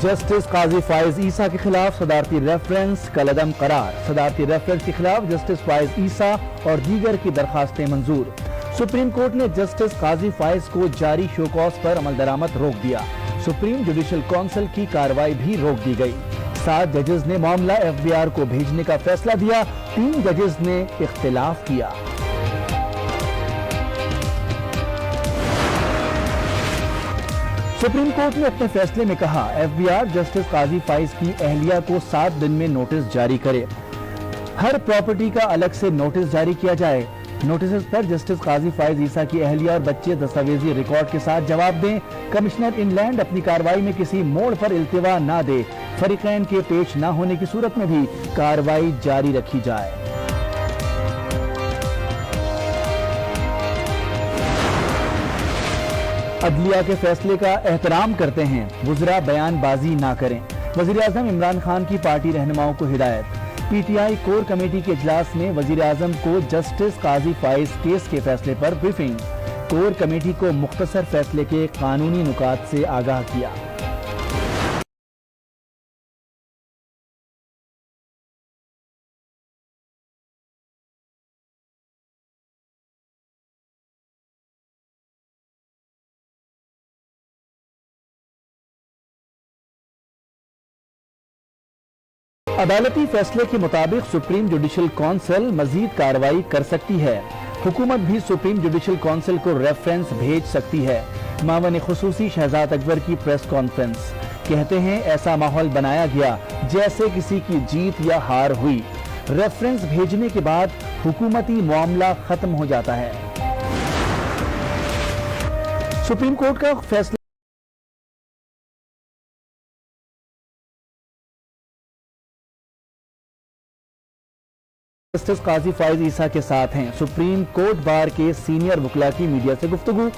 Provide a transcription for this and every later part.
Justice काजी फाइज ईसा के खिलाफ सदारती reference कलअदम करार। सदारती रेफरेंस के खिलाफ जस्टिस फाइज ईसा और दीगर की दरखास्तें मंजूर। सुप्रीम कोर्ट ने जस्टिस काजी फाइज को जारी शोकॉज पर अमल दरामद रोक दिया। सुप्रीम जुडिशल काउंसिल की कार्रवाई भी रोक दी गई। 7 जजेस ने मामला FBI को भेजने का फैसला दिया। 3 जजेस ने इख्तिलाफ किया। सुप्रीम कोर्ट ने अपने फैसले में कहा, FBI जस्टिस काजी फाइज की अहलिया को 7 दिन में नोटिस जारी करे। हर प्रॉपर्टी का अलग से नोटिस जारी किया जाए। नोटिस पर जस्टिस काजी फाइज ईसा की अहलिया और बच्चे दस्तावेजी रिकॉर्ड के साथ जवाब दें। कमिश्नर इनलैंड अपनी कार्रवाई में किसी मोड़ पर इल्तिवा न दे। फरीकैन के पेश न होने की सूरत में भी कार्रवाई जारी रखी जाए। अदलिया के फैसले का एहतराम करते हैं, वुज़रा बयानबाजी ना करें। वज़ीर आज़म इमरान खान की पार्टी रहनुमाओं को हिदायत। PTI कोर कमेटी के इजलास में वज़ीर आज़म को जस्टिस काजी फाइज केस के फैसले पर ब्रीफिंग। कोर कमेटी को मुख्तसर फैसले के कानूनी नुकात से आगाह किया। अदालती फैसले के मुताबिक सुप्रीम जुडिशल काउंसिल मजीद कार्रवाई कर सकती है। हुकूमत भी सुप्रीम जुडिशल काउंसिल को रेफरेंस भेज सकती है। मावन खुसूसी शहजाद अकबर की प्रेस कॉन्फ्रेंस। कहते हैं ऐसा माहौल बनाया गया जैसे किसी की जीत या हार हुई। रेफरेंस भेजने के बाद हुकूमती मामला खत्म हो जाता है। सुप्रीम कोर्ट का फैसला जस्टिस काजी फाइज ईसा के साथ हैं। सुप्रीम कोर्ट बार के सीनियर वकला की मीडिया से गुफ्तगू।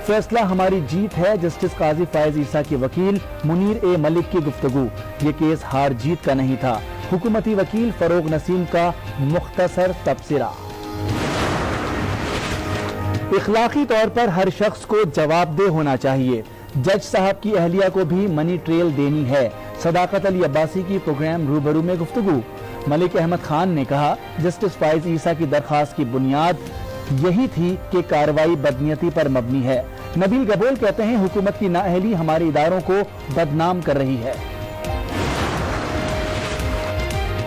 फैसला हमारी जीत है, जस्टिस काजी फाइज ईसा के वकील मुनीर ए मलिक की गुफ्तगू। ये केस हार जीत का नहीं था। हुकूमती वकील फरोग नसीम का मुख्तसर तबसरा। इखलाकी तौर पर हर शख्स को जवाबदेह होना चाहिए। जज साहब की अहलिया को भी मनी ट्रेल देनी है। सदाकत अली अब्बासी की प्रोग्राम रूबरू में गुफ्तगू। मलिक अहमद खान ने कहा, जस्टिस फाइज ईसा की दरखास्त की बुनियाद यही थी कि कार्रवाई बदनीयती पर मबनी है। नबील गबोल कहते हैं, हुकूमत की नाअहली हमारे इदारों को बदनाम कर रही है।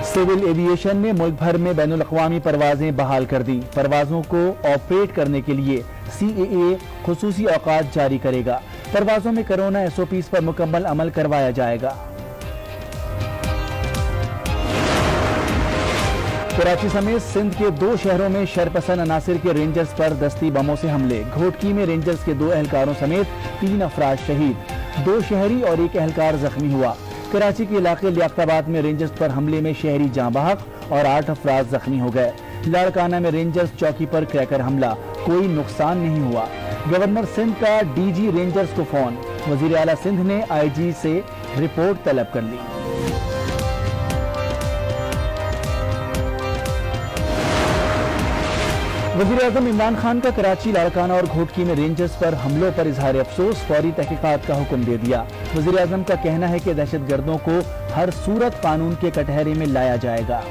सिविल एविएशन ने मुल्क भर में बैनुल अक़वामी परवाजें बहाल कर दी। परवाजों को ऑपरेट करने के लिए CAA खुसूसी औकात जारी करेगा। परवाजों में कोरोना SOPs पर मुकम्मल अमल करवाया जाएगा। कराची समेत सिंध के 2 शहरों में शरपसंद अनासिर के रेंजर्स पर दस्ती बमों से हमले। घोटकी में रेंजर्स के 2 एहलकारों समेत 3 अफराद शहीद। 2 शहरी और 1 एहलकार जख्मी हुआ। कराची के इलाके लियाकताबाद में रेंजर्स पर हमले में शहरी जाँ बहक और 8 अफराद जख्मी हो गए। लाड़काना में रेंजर्स चौकी पर क्रैकर हमला, कोई नुकसान नहीं हुआ। गवर्नर सिंध का DG रेंजर्स को फोन। वजीर आला सिंध ने IG से रिपोर्ट तलब कर ली। वज़ीर आज़म इमरान खान का कराची, लाड़काना और घोटकी में रेंजर्स पर हमलों पर इजहार अफसोस, फौरी तहकीकात का हुक्म दे दिया। वज़ीर आज़म का कहना है कि दहशतगर्दों को हर सूरत कानून के कटहरे में लाया जाएगा।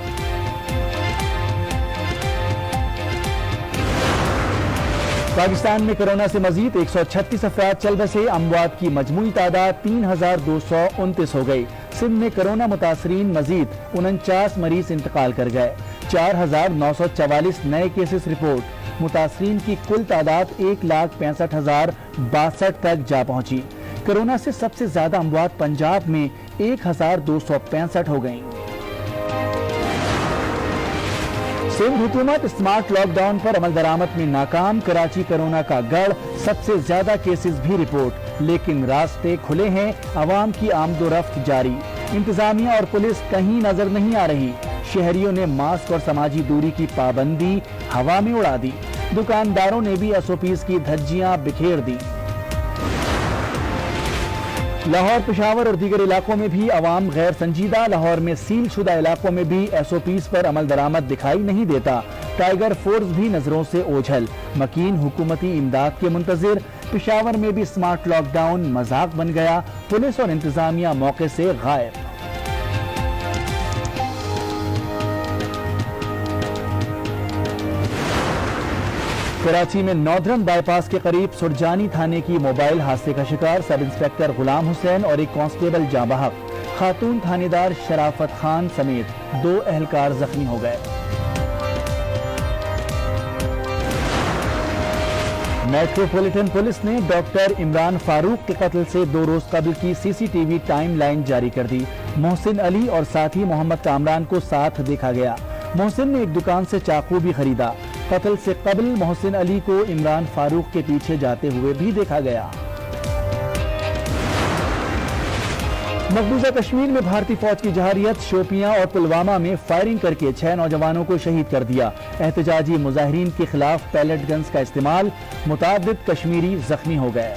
पाकिस्तान में कोरोना से मजीद 136 अफराद चल बसे। अमवात की मजमूई तादाद 3229 हो गई। सिंध में कोरोना मुतासरीन मजीद 49 मरीज इंतकाल कर गए। 4944 नए केसेस रिपोर्ट। मुतासरीन की कुल तादाद 1,65,062 तक जा पहुंची। कोरोना से सबसे ज्यादा अमवात पंजाब में 1265 हो गयी। सिंध हुकूमत स्मार्ट लॉकडाउन पर अमल दरामद में नाकाम। कराची कोरोना का गढ़, सबसे ज्यादा केसेस भी रिपोर्ट, लेकिन रास्ते खुले हैं। आवाम की आमदोरफ्त जारी। इंतजामिया और पुलिस कहीं नजर नहीं आ रही। शहरियों ने मास्क और समाजी दूरी की पाबंदी हवा में उड़ा दी। दुकानदारों ने भी SOPs की धज्जियां बिखेर दी। लाहौर, पेशावर और दीगर इलाकों में भी अवाम गैर संजीदा। लाहौर में सील शुदा इलाकों में भी SOPs पर अमल दरामद दिखाई नहीं देता। टाइगर फोर्स भी नजरों से ओझल। मकीन हुकूमती इमदाद के मुंतजिर। پشاور میں بھی سمارٹ لاک ڈاؤن مذاق بن گیا، پولیس اور انتظامیہ موقع سے غائب۔ کراچی میں ناردرن بائی پاس کے قریب سرجانی تھانے کی موبائل حادثے کا شکار سب انسپیکٹر غلام حسین اور ایک کانسٹیبل جاں بحق، خاتون تھانے دار شرافت خان سمیت 2 اہلکار زخمی ہو گئے۔ میٹروپولیٹن پولیس نے ڈاکٹر عمران فاروق کے قتل سے 2 روز قبل کی C C T V timeline جاری کر دی۔ محسن علی اور ساتھی محمد کامران کو ساتھ دیکھا گیا۔ محسن نے ایک دکان سے چاقو بھی خریدا۔ قتل سے قبل محسن علی کو عمران فاروق کے پیچھے جاتے ہوئے بھی دیکھا گیا۔ مقبوضہ کشمیر میں بھارتی فوج کی جارحیت، شوپیاں اور پلوامہ میں فائرنگ کر کے 6 نوجوانوں کو شہید کر دیا۔ احتجاجی مظاہرین کے خلاف پیلٹ گنز کا استعمال، متعدد کشمیری زخمی ہو گئے۔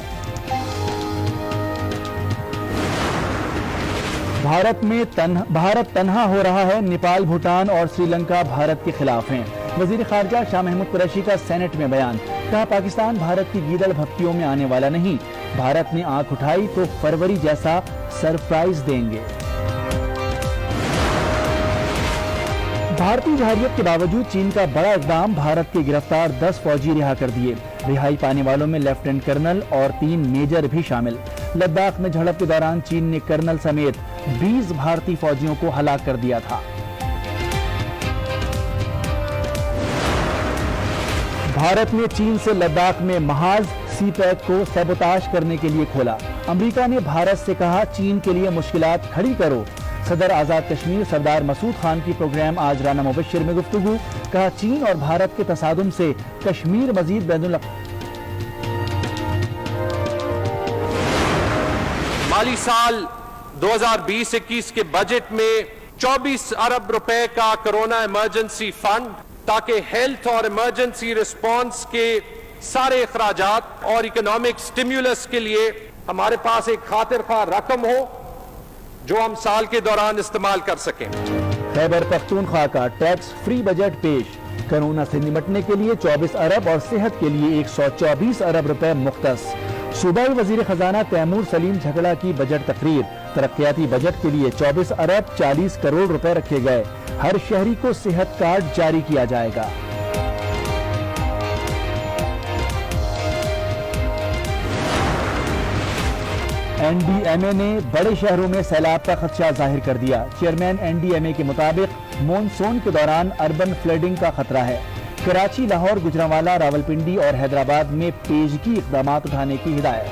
بھارت تنہا ہو رہا ہے، نیپال، بھوٹان اور سری لنکا بھارت کے خلاف ہیں۔ وزیر خارجہ شاہ محمود قریشی کا سینٹ میں بیان، کہا پاکستان بھارت کی گیدڑ بھپکیوں میں آنے والا نہیں، بھارت نے آنکھ اٹھائی تو فروری جیسا سرپرائز دیں گے۔ بھارتی جارحیت کے باوجود چین کا بڑا اقدام، بھارت کے گرفتار 10 فوجی رہا کر دیے۔ رہائی پانے والوں میں لیفٹیننٹ کرنل اور 3 میجر بھی شامل۔ لداخ میں جھڑپ کے دوران چین نے کرنل سمیت 20 بھارتی فوجیوں کو ہلاک کر دیا تھا۔ بھارت نے چین سے لداخ میں محاذ سی پیک کو سیبوتاژ کرنے کے لیے کھولا۔ امریکہ نے بھارت سے کہا چین کے لیے مشکلات کھڑی کرو۔ صدر آزاد کشمیر سردار مسعود خان کی پروگرام آج رانا مبشر میں گفتگو، کہا چین اور بھارت کے تصادم سے کشمیر مزید بین الاقوامی۔ مالی سال 2020-21 کے بجٹ میں 24 ارب روپے کا کرونا ایمرجنسی فنڈ، تاکہ ہیلتھ اور ایمرجنسی ریسپانس کے سارے اخراجات اور اکنامک سٹیمیولس کے لیے ہمارے پاس ایک خاطر خواہ رقم ہو جو ہم سال کے دوران استعمال کر سکیں۔ خیبر پختونخوا کا ٹیکس فری بجٹ پیش، کرونا سے نمٹنے کے لیے 24 ارب اور صحت کے لیے 124 ارب روپے مختص۔ صوبائی وزیر خزانہ تیمور سلیم جھگڑا کی بجٹ تقریر، ترقیاتی بجٹ کے لیے 24 ارب 40 کروڑ روپے رکھے گئے، ہر شہری کو صحت کارڈ جاری کیا جائے گا۔ این ڈی ایم اے نے بڑے شہروں میں سیلاب کا خدشہ ظاہر کر دیا۔ چیئرمین این ڈی ایم اے کے مطابق مونسون کے دوران اربن فلڈنگ کا خطرہ ہے۔ کراچی، لاہور، گجرانوالہ، راولپنڈی اور حیدرآباد میں پیشگی اقدامات اٹھانے کی ہدایت۔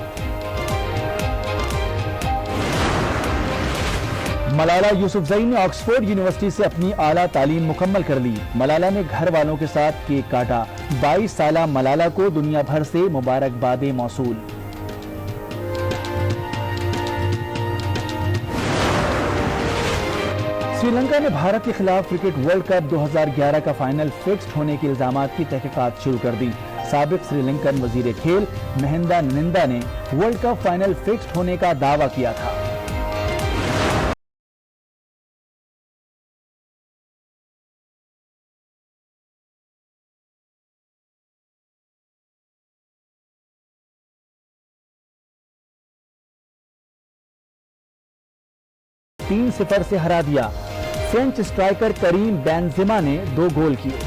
ملالہ یوسفزئی نے آکسفورڈ یونیورسٹی سے اپنی اعلیٰ تعلیم مکمل کر لی۔ ملالہ نے گھر والوں کے ساتھ کیک کاٹا۔ 22 سالہ ملالہ کو دنیا بھر سے مبارکبادیں موصول۔ سری لنکا نے بھارت کے خلاف کرکٹ ورلڈ کپ 2011 کا فائنل فکسڈ ہونے کے الزامات کی تحقیقات شروع کر دی۔ سابق سری لنکن وزیر کھیل مہندا نندا نے ورلڈ کپ فائنل فکسڈ ہونے کا دعویٰ کیا تھا۔ تین 0 سے ہرا دیا۔ فرینچ اسٹرائکر کریم بینزیما نے 2 گول کیے۔